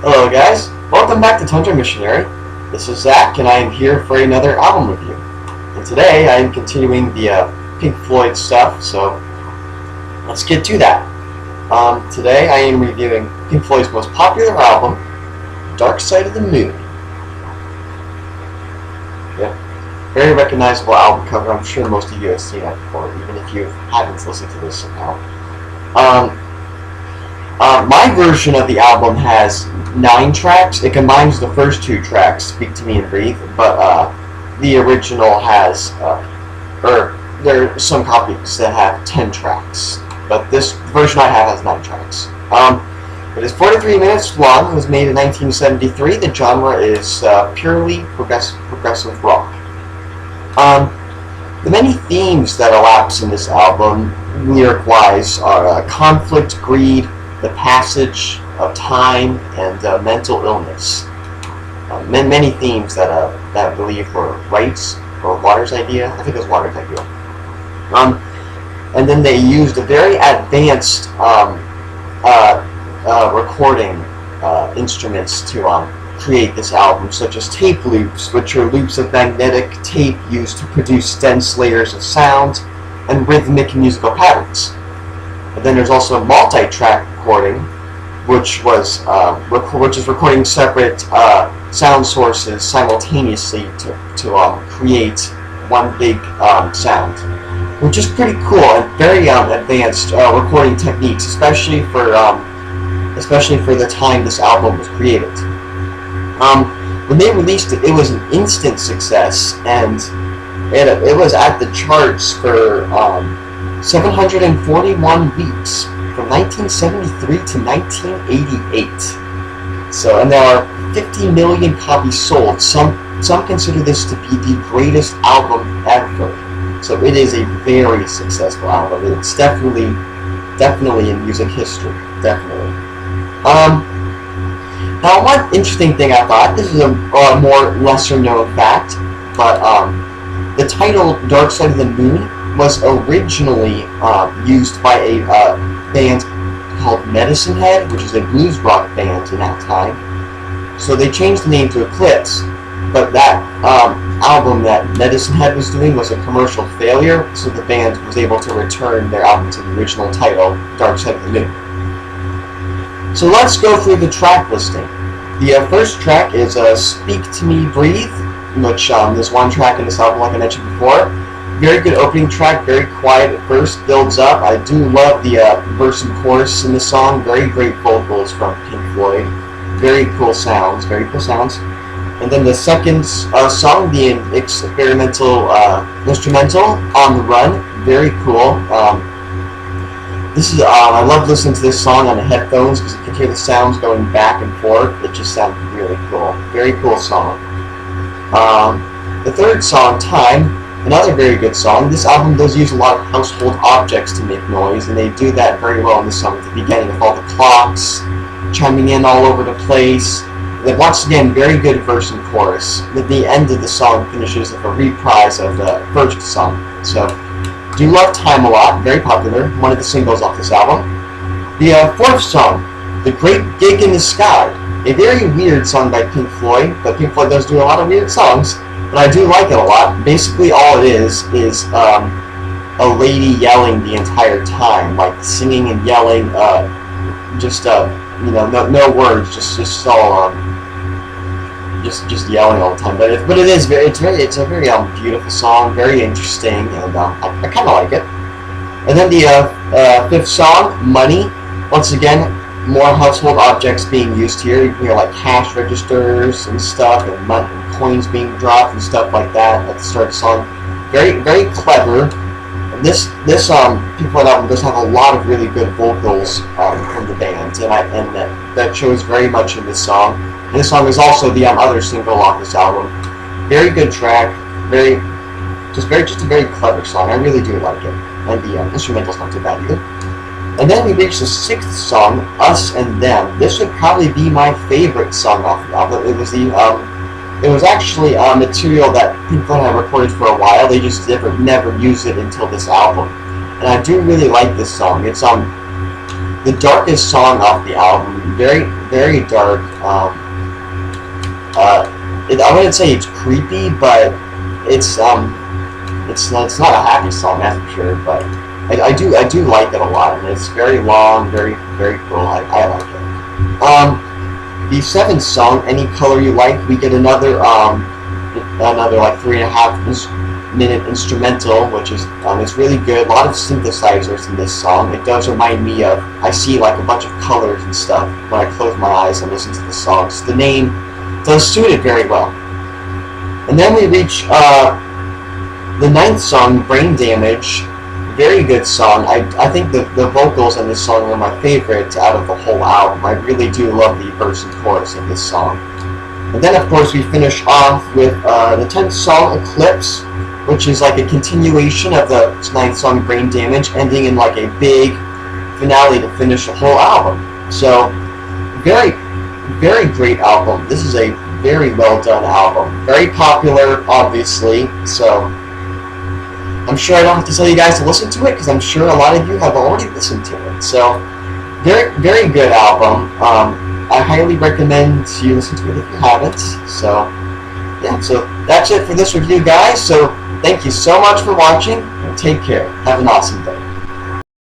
Hello guys, welcome back to Tundra Missionary. This is Zach and I am here for another album review. And today I am continuing the Pink Floyd stuff, so let's get to that. Today I am reviewing Pink Floyd's most popular album, Dark Side of the Moon. Yep, very recognizable album cover. I'm sure most of you have seen that before, even if you haven't listened to this somehow. My version of the album has 9 tracks. It combines the first 2 tracks, Speak to Me and Breathe, but the original has, there are some copies that have 10 tracks, but this version I have has 9 tracks. It is 43 minutes long. It was made in 1973. The genre is purely progressive rock. The many themes that elapse in this album, lyric-wise, are conflict, greed, the passage of time, and mental illness. Many themes that I believe were Wright's or Waters' idea. I think it was Waters' idea. And then they used a very advanced recording instruments to create this album, such as tape loops, which are loops of magnetic tape used to produce dense layers of sound and rhythmic musical patterns. And then there's also a multi-track recording, which is recording separate sound sources simultaneously to create one big sound, which is pretty cool and very advanced recording techniques, especially for the time this album was created. When they released it, it was an instant success, and it was at the charts for 741 weeks from 1973 to 1988. So, and there are 50 million copies sold. Some consider this to be the greatest album ever. So it is a very successful album. It's definitely in music history. Definitely. Now, one interesting thing I thought, this is a more lesser known fact, but the title Dark Side of the Moon was originally used by a band called Medicine Head, which is a blues rock band in that time. So they changed the name to Eclipse, but that album that Medicine Head was doing was a commercial failure, so the band was able to return their album to the original title, Dark Side of the Moon. So let's go through the track listing. The first track is Speak to Me, Breathe, which there's one track in this album, like I mentioned before. Very good opening track, very quiet at first, builds up. I do love the verse and chorus in the song. Very great vocals from Pink Floyd. Very cool sounds. And then the second song, the experimental instrumental, On the Run. Very cool. I love listening to this song on the headphones because you can hear the sounds going back and forth. It just sounds really cool. Very cool song. The third song, Time. Another very good song. This album does use a lot of household objects to make noise, and they do that very well in this song at the beginning with all the clocks chiming in all over the place. Then once again, very good verse and chorus. At the end of the song finishes with a reprise of the first song. So, do love Time a lot. Very popular. One of the singles off this album. The fourth song, The Great Gig in the Sky. A very weird song by Pink Floyd, but Pink Floyd does do a lot of weird songs. But I do like it a lot. Basically, all it is a lady yelling the entire time, like singing and yelling. No words, just all just yelling all the time. But it's a very beautiful song, very interesting, and I kind of like it. And then the fifth song, Money. Once again, more household objects being used here. You hear like cash registers and stuff, and money, coins being dropped and stuff like that at the start of the song. Very, very clever. And this Pink Floyd album does have a lot of really good vocals from the band, and that shows very much in this song. And this song is also the other single off this album. Very good track. Just a very clever song. I really do like it, and the instrumental's not too bad either. And then we reach the sixth song, Us and Them. This would probably be my favorite song off the album. It was actually material that Pink Floyd had recorded for a while. They just never used it until this album. And I do really like this song. It's the darkest song off the album very, very dark. I wouldn't say it's creepy, but it's it's not a happy song, that's for sure. But I do like it a lot, and it's very long, very very cool. I like it. The seventh song, "Any Color You Like," we get another like 3.5 minute instrumental, which is it's really good. A lot of synthesizers in this song. It does remind me of, I see like a bunch of colors and stuff when I close my eyes and listen to the songs. The name does suit it very well. And then we reach the ninth song, "Brain Damage." Very good song. I think the vocals in this song are my favorite out of the whole album. I really do love the verse and chorus of this song. And then, of course, we finish off with the 10th song, "Eclipse," which is like a continuation of the 9th song, "Brain Damage," ending in like a big finale to finish the whole album. So, very, very great album. This is a very well done album. Very popular, obviously, so I'm sure I don't have to tell you guys to listen to it, because I'm sure a lot of you have already listened to it. So, very, very good album. I highly recommend you listen to it if you haven't. So, yeah, so that's it for this review, guys. So, thank you so much for watching, and take care. Have an awesome day.